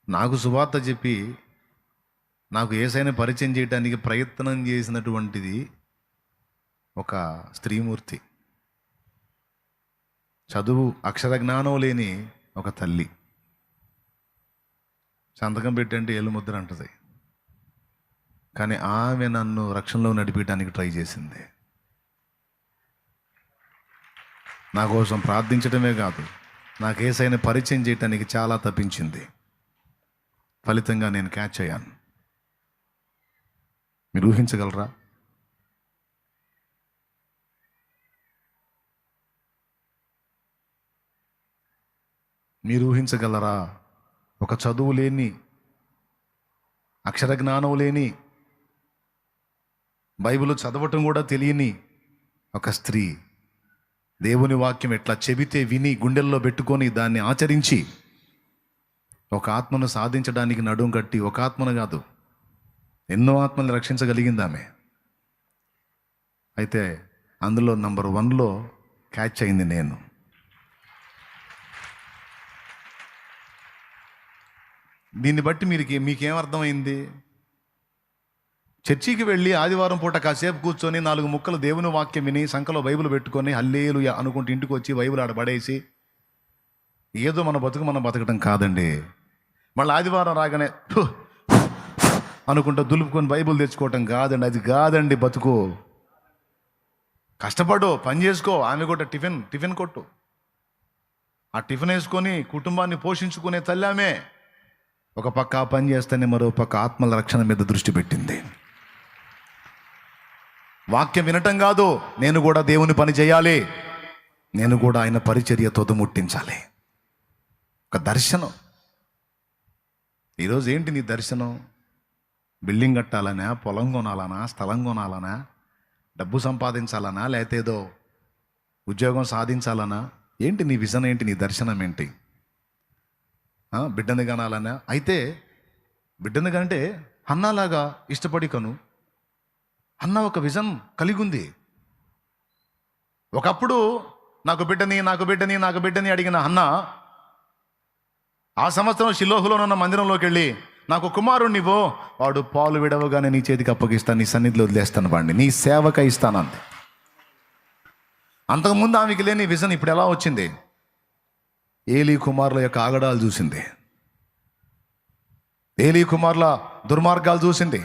నాకు సువార్త చెప్పి నాకు యేసయ్యని పరిచయం చేయడానికి ప్రయత్నం చేసినటువంటిది ఒక స్త్రీమూర్తి, చదువు అక్షర జ్ఞానం లేని ఒక తల్లి. సంతకం పెట్టంటే ఏలు ముద్ర అంటది. కానీ ఆమె నన్ను రక్షణలో నడిపించడానికి ట్రై చేసింది. నా కోసం ప్రార్థించడమే కాదు, నాకు యేసయ్యని పరిచయం చేయడానికి చాలా తప్పించింది. ఫలితంగా నేను క్యాచ్ అయ్యాను. మీరు ఊహించగలరా? మీరు ఊహించగలరా? ఒక చదువు లేని, అక్షర జ్ఞానం లేని, బైబిల్ చదవటం కూడా తెలియని ఒక స్త్రీ దేవుని వాక్యం ఎట్లా చెబితే విని గుండెల్లో పెట్టుకొని దాన్ని ఆచరించి ఒక ఆత్మను సాధించడానికి నడుం కట్టి, ఒక ఆత్మను కాదు ఎన్నో ఆత్మల్ని రక్షించగలిగింది ఆమె. అయితే అందులో నంబర్ 1లో క్యాచ్ అయింది నేను. దీన్ని బట్టి మీకేం అర్థమైంది? చర్చికి వెళ్ళి ఆదివారం పూట కాసేపు కూర్చొని 4 ముక్కలు దేవుని వాక్యం విని సంకలో బైబిల్ పెట్టుకొని హల్లేలూయా అనుకుంటూ ఇంటికి వచ్చి బైబిల్ ఆడ పడేసి ఏదో మన బతుకు మనం బతకడం కాదండి. మళ్ళీ ఆదివారం రాగానే అనుకుంటా దులుపుకొని బైబిల్ తెచ్చుకోవటం కాదండి. అది కాదండి బతుకు. కష్టపడు, పని చేసుకో. ఆమె కూడా టిఫిన్ కొట్టు. ఆ టిఫిన్ వేసుకొని కుటుంబాన్ని పోషించుకునే తల్లి ఆమె. ఒక పక్క పని చేస్తేనే మరో పక్క ఆత్మల రక్షణ మీద దృష్టి పెట్టింది. వాక్యం వినటం కాదు, నేను కూడా దేవుని పని చేయాలి, నేను కూడా ఆయన పరిచర్య తొదముట్టించాలి. ఒక దర్శనం. ఈరోజు ఏంటి నీ దర్శనం? బిల్డింగ్ కట్టాలనా, పొలం కొనాలనా, స్థలం కొనాలనా, డబ్బు సంపాదించాలనా, లేకపోతే ఏదో ఉద్యోగం సాధించాలనా? ఏంటి నీ విజన్? ఏంటి నీ దర్శనం? ఏంటి? బిడ్డని కనాలనా? అయితే బిడ్డని కంటే హన్నాలాగా ఇష్టపడి కను. అన్న ఒక విజన్ కలిగి ఉంది. ఒకప్పుడు నాకు బిడ్డని అడిగిన అన్న ఆ సంవత్సరం షిలోహులో ఉన్న మందిరంలోకి వెళ్ళి, నాకు కుమారుణ్ణివో, వాడు పాలు విడవగానే నీ చేతికి అప్పగిస్తాను, నీ సన్నిధిలో వదిలేస్తాను, వాడిని నీ సేవక ఇస్తానంది. అంతకుముందు ఆమెకి లేని విజన్ ఇప్పుడు ఎలా వచ్చింది? ఏలీ కుమారుల యొక్క ఆగడాలు చూసింది, ఏలీ కుమారుల దుర్మార్గాలు చూసింది.